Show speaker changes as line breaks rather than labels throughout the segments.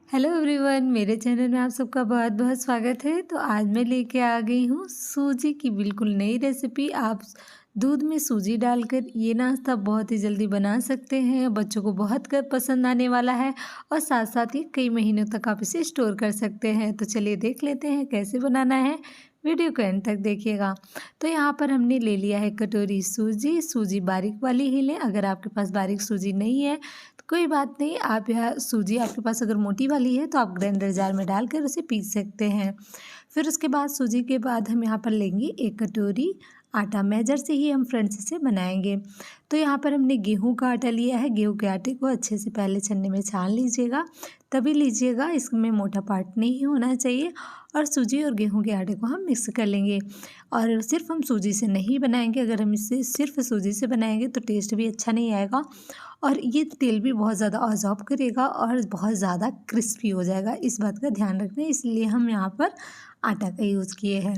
Hello everyone, मेरे channel में आप सबका बहुत बहुत स्वागत है। तो आज मैं लेके आ गई हूँ सूजी की बिल्कुल नई रेसिपी। आप दूध में सूजी डालकर ये नाश्ता बहुत ही जल्दी बना सकते हैं। बच्चों को बहुत पसंद आने वाला है और साथ साथ ही कई महीनों तक आप इसे स्टोर कर सकते हैं। तो चलिए देख लेते हैं कैसे बनाना है। वीडियो को एंड तक देखिएगा। तो यहाँ पर हमने ले लिया है कटोरी सूजी। सूजी बारीक वाली ही लें। अगर आपके पास बारीक सूजी नहीं है तो कोई बात नहीं, आप यहाँ सूजी आपके पास अगर मोटी वाली है तो आप ग्राइंडर जार में डालकर उसे पीस सकते हैं। फिर उसके बाद सूजी के बाद हम यहाँ पर लेंगे 1 कटोरी आटा। मेजर से ही हम फ्रेंड्स इसे बनाएंगे। तो यहाँ पर हमने गेहूं का आटा लिया है। गेहूं के आटे को अच्छे से पहले छन्ने में छान लीजिएगा, तभी लीजिएगा, इसमें मोटा पार्ट नहीं होना चाहिए। और सूजी और गेहूं के आटे को हम मिक्स कर लेंगे। और सिर्फ हम सूजी से नहीं बनाएंगे। अगर हम इसे सिर्फ सूजी से बनाएंगे तो टेस्ट भी अच्छा नहीं आएगा और ये तेल भी बहुत ज़्यादा अब्जॉर्ब करेगा और बहुत ज़्यादा क्रिस्पी हो जाएगा। इस बात का ध्यान रखना है, इसलिए हम यहाँ पर आटा का यूज़ किए हैं।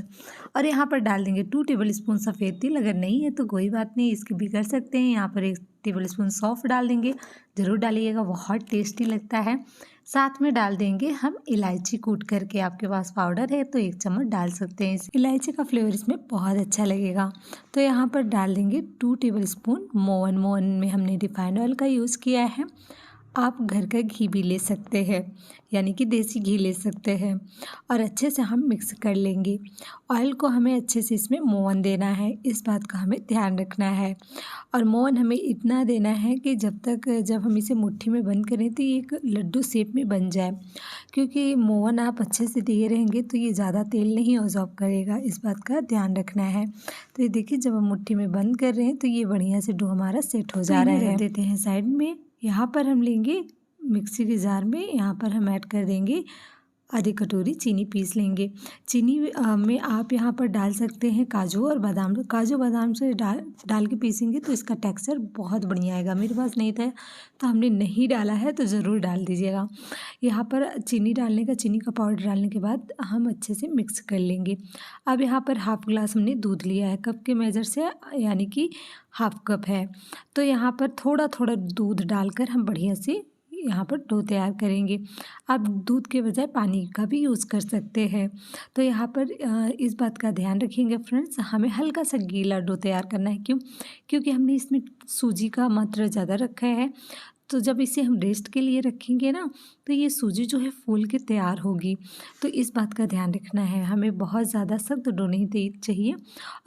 और यहाँ पर डाल देंगे 2 टेबल स्पून सफ़ेद तिल। अगर नहीं है तो कोई बात नहीं, इसकी भी कर सकते हैं। यहाँ पर 1 टेबल स्पून सौंफ डाल देंगे। ज़रूर डालिएगा, बहुत टेस्टी लगता है। साथ में डाल देंगे हम इलायची कूट करके। आपके पास पाउडर है तो 1 चम्मच डाल सकते हैं। इस इलायची का फ्लेवर इसमें बहुत अच्छा लगेगा। तो यहाँ पर डाल देंगे 2 टेबल स्पून मोवन। मोवन में हमने रिफाइंड ऑयल का यूज़ किया है। आप घर का घी भी ले सकते हैं, यानी कि देसी घी ले सकते हैं। और अच्छे से हम मिक्स कर लेंगे। ऑयल को हमें अच्छे से इसमें मोवन देना है, इस बात का हमें ध्यान रखना है। और मोवन हमें इतना देना है कि जब हम इसे मुट्ठी में बंद करें तो ये एक लड्डू शेप में बन जाए। क्योंकि मोवन आप अच्छे से दिए रहेंगे तो ये ज़्यादा तेल नहीं ऑब्जॉर्ब करेगा, इस बात का ध्यान रखना है। तो ये देखिए, जब हम मुट्ठी में बंद कर रहे हैं तो ये बढ़िया से डो हमारा सेट हो जा रहा है। देते हैं साइड में। यहाँ पर हम लेंगे मिक्सी के जार में। यहाँ पर हम ऐड कर देंगे आधी कटोरी चीनी, पीस लेंगे। चीनी में आप यहाँ पर डाल सकते हैं काजू और बादाम। काजू बादाम से डाल के पीसेंगे तो इसका टेक्सचर बहुत बढ़िया आएगा। मेरे पास नहीं था तो हमने नहीं डाला है, तो ज़रूर डाल दीजिएगा। यहाँ पर चीनी का पाउडर डालने के बाद हम अच्छे से मिक्स कर लेंगे। अब यहाँ पर हाफ ग्लास हमने दूध लिया है, कप के मेजर से, यानी कि हाफ कप है। तो यहाँ पर थोड़ा थोड़ा दूध डालकर हम बढ़िया से यहाँ पर डो तैयार करेंगे। आप दूध के बजाय पानी का भी यूज़ कर सकते हैं। तो यहाँ पर इस बात का ध्यान रखेंगे फ्रेंड्स, हमें हल्का सा गीला डो तैयार करना है। क्योंकि हमने इसमें सूजी का मात्रा ज़्यादा रखा है। तो जब इसे हम रेस्ट के लिए रखेंगे ना, तो ये सूजी जो है फूल के तैयार होगी। तो इस बात का ध्यान रखना है, हमें बहुत ज़्यादा सख्त डो नहीं चाहिए।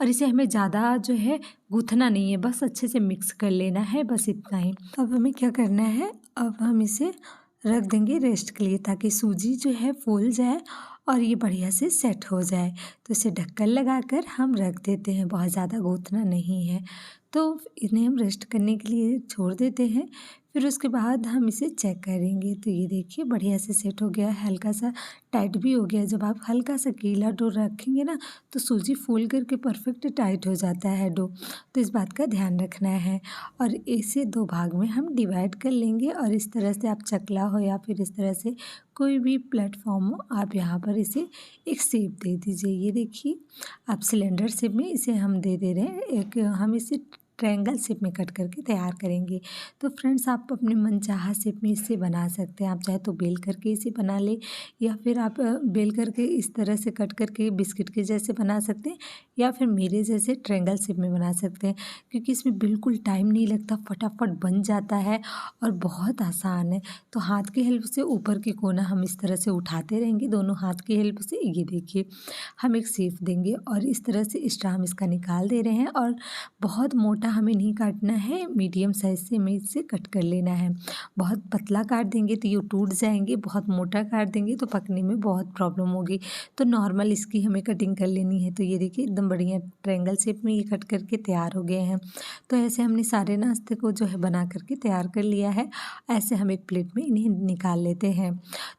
और इसे हमें ज़्यादा जो है गूँथना नहीं है, बस अच्छे से मिक्स कर लेना है, बस इतना ही। अब हमें क्या करना है, अब हम इसे रख देंगे रेस्ट के लिए, ताकि सूजी जो है फूल जाए और ये बढ़िया से सेट हो जाए। तो इसे ढक्कन लगाकर हम रख देते हैं, बहुत ज़्यादा गूँथना नहीं है। तो इन्हें हम रेस्ट करने के लिए छोड़ देते हैं। फिर उसके बाद हम इसे चेक करेंगे। तो ये देखिए, बढ़िया से सेट हो गया है, हल्का सा टाइट भी हो गया। जब आप हल्का सा गीला डो रखेंगे ना तो सूजी फूल करके परफेक्ट टाइट हो जाता है डो। तो इस बात का ध्यान रखना है। और इसे 2 भाग में हम डिवाइड कर लेंगे। और इस तरह से आप चकला हो या फिर इस तरह से कोई भी प्लेटफॉर्म हो, आप यहाँ पर इसे एक शेप दे दीजिए। ये देखिए, आप सिलेंडर शेप में इसे हम दे रहे हैं। एक हम इसे ट्रायंगल शेप में कट करके तैयार करेंगे। तो फ्रेंड्स, आप अपने मनचाहा शेप में इसे बना सकते हैं। आप चाहे तो बेल करके इसे बना लें, या फिर आप बेल करके इस तरह से कट करके बिस्किट के जैसे बना सकते हैं, या फिर मेरे जैसे ट्रायंगल शेप में बना सकते हैं। क्योंकि इसमें बिल्कुल टाइम नहीं लगता, फटाफट बन जाता है और बहुत आसान है। तो हाथ की हेल्प से ऊपर के कोना हम इस तरह से उठाते रहेंगे, दोनों हाथ की हेल्प से। ये देखिए, हम एक शेप देंगे और इस तरह से एक्स्ट्रा हम इसका निकाल दे रहे हैं। और बहुत मोटा हमें नहीं काटना है, मीडियम साइज से हमें इसे कट कर लेना है। बहुत पतला काट देंगे तो ये टूट जाएंगे, बहुत मोटा काट देंगे तो पकने में बहुत प्रॉब्लम होगी। तो नॉर्मल इसकी हमें कटिंग कर लेनी है। तो ये देखिए, एकदम बढ़िया ट्रायंगल शेप में ये कट करके तैयार हो गए हैं। तो ऐसे हमने सारे नाश्ते को जो है बना करके तैयार कर लिया है। ऐसे हम एक प्लेट में इन्हें निकाल लेते हैं।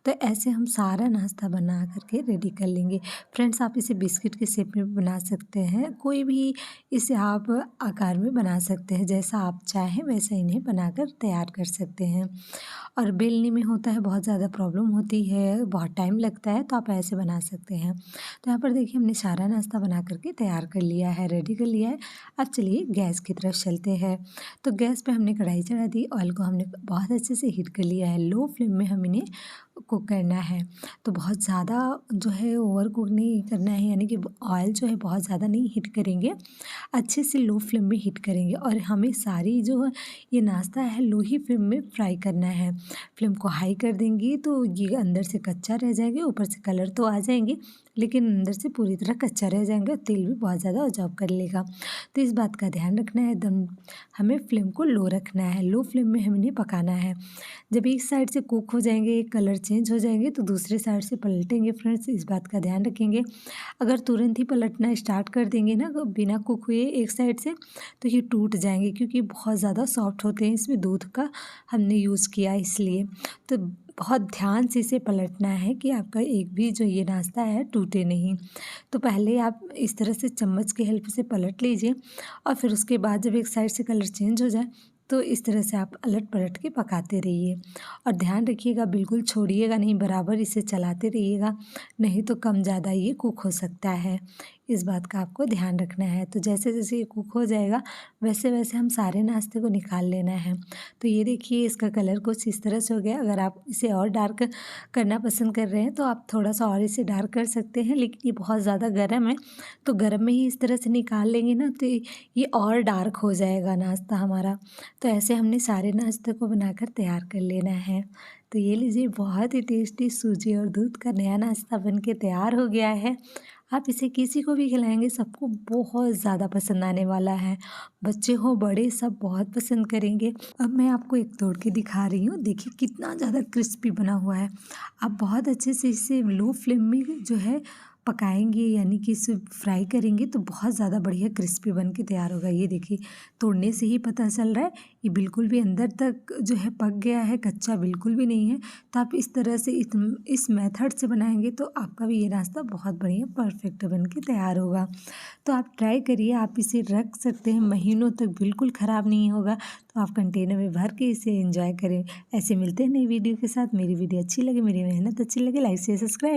तो ऐसे हम सारा नाश्ता बना करके रेडी कर लेंगे। फ्रेंड्स, आप इसे बिस्किट के शेप में बना सकते हैं, कोई भी इसे आप आकार में बना सकते हैं, जैसा आप चाहें वैसा इन्हें बनाकर तैयार कर सकते हैं। और बेलने में होता है बहुत ज़्यादा प्रॉब्लम होती है, बहुत टाइम लगता है, तो आप ऐसे बना सकते हैं। तो यहाँ पर देखिए, हमने सारा नाश्ता बना करके तैयार कर लिया है, रेडी कर लिया है। अब चलिए गैस की तरफ चलते हैं। तो गैस पे हमने कढ़ाई चढ़ा दी, ऑयल को हमने बहुत अच्छे से हीट कर लिया है। लो फ्लेम में हम इन्हें कुक करना है। तो बहुत ज़्यादा जो है ओवर कुक नहीं करना है, यानी कि ऑयल जो है बहुत ज़्यादा नहीं हीट करेंगे, अच्छे से लो फ्लेम में हीट करेंगे। और हमें सारी जो है ये नाश्ता है लो ही फ्लेम में फ्राई करना है। फ्लेम को हाई कर देंगी तो ये अंदर से कच्चा रह जाएंगे, ऊपर से कलर तो आ जाएंगे लेकिन अंदर से पूरी तरह कच्चा रह जाएंगे और तेल भी बहुत ज़्यादा ऑब्जॉर्ब कर लेगा। तो इस बात का ध्यान रखना है, एकदम हमें फ्लेम को लो रखना है, लो फ्लेम में हमें पकाना है। जब एक साइड से कुक हो जाएंगे, कलर चेंज हो जाएंगे तो दूसरे साइड से पलटेंगे फ्रेंड्स, इस बात का ध्यान रखेंगे। अगर तुरंत ही पलटना स्टार्ट कर देंगे ना बिना कुक हुए एक साइड से, तो ये टूट जाएंगे क्योंकि बहुत ज़्यादा सॉफ्ट होते हैं, इसमें दूध का हमने यूज़ किया इसलिए। तो बहुत ध्यान से इसे पलटना है कि आपका एक भी जो ये नाश्ता है टूटे नहीं। तो पहले आप इस तरह से चम्मच की हेल्प से पलट लीजिए और फिर उसके बाद जब एक साइड से कलर चेंज हो जाए तो इस तरह से आप अलट पलट के पकाते रहिए। और ध्यान रखिएगा, बिल्कुल छोड़िएगा नहीं, बराबर इसे चलाते रहिएगा, नहीं तो कम ज़्यादा ये कुक हो सकता है। इस बात का आपको ध्यान रखना है। तो जैसे जैसे ये कुक हो जाएगा वैसे वैसे हम सारे नाश्ते को निकाल लेना है। तो ये देखिए इसका कलर कुछ इस तरह से हो गया। अगर आप इसे और डार्क करना पसंद कर रहे हैं तो आप थोड़ा सा और इसे डार्क कर सकते हैं, लेकिन ये बहुत ज़्यादा गर्म है तो गर्म में ही इस तरह से निकाल लेंगे ना तो ये और डार्क हो जाएगा नाश्ता हमारा। तो ऐसे हमने सारे नाश्ते को बनाकर तैयार कर लेना है। तो ये लीजिए, बहुत ही टेस्टी सूजी और दूध का नया नाश्ता बन के तैयार हो गया है। आप इसे किसी को भी खिलाएंगे सबको बहुत ज़्यादा पसंद आने वाला है, बच्चे हो बड़े सब बहुत पसंद करेंगे। अब मैं आपको एक तोड़ के दिखा रही हूँ, देखिए कितना ज़्यादा क्रिस्पी बना हुआ है। आप बहुत अच्छे से इसे लो फ्लेम में जो है पकाएंगे, यानी कि इसे फ्राई करेंगे तो बहुत ज़्यादा बढ़िया क्रिस्पी बन के तैयार होगा। ये देखिए तोड़ने से ही पता चल रहा है ये बिल्कुल भी अंदर तक जो है पक गया है, कच्चा बिल्कुल भी नहीं है। तो आप इस तरह से इस मेथड से बनाएंगे तो आपका भी ये नाश्ता बहुत बढ़िया परफेक्ट बन के तैयार होगा। तो आप ट्राई करिए, आप इसे रख सकते हैं महीनों तक, बिल्कुल ख़राब नहीं होगा। तो आप कंटेनर में भर के इसे एंजॉय करें। ऐसे मिलते हैं नई वीडियो के साथ। मेरी वीडियो अच्छी लगे, मेरी मेहनत अच्छी लगे, लाइक शेयर सब्सक्राइब।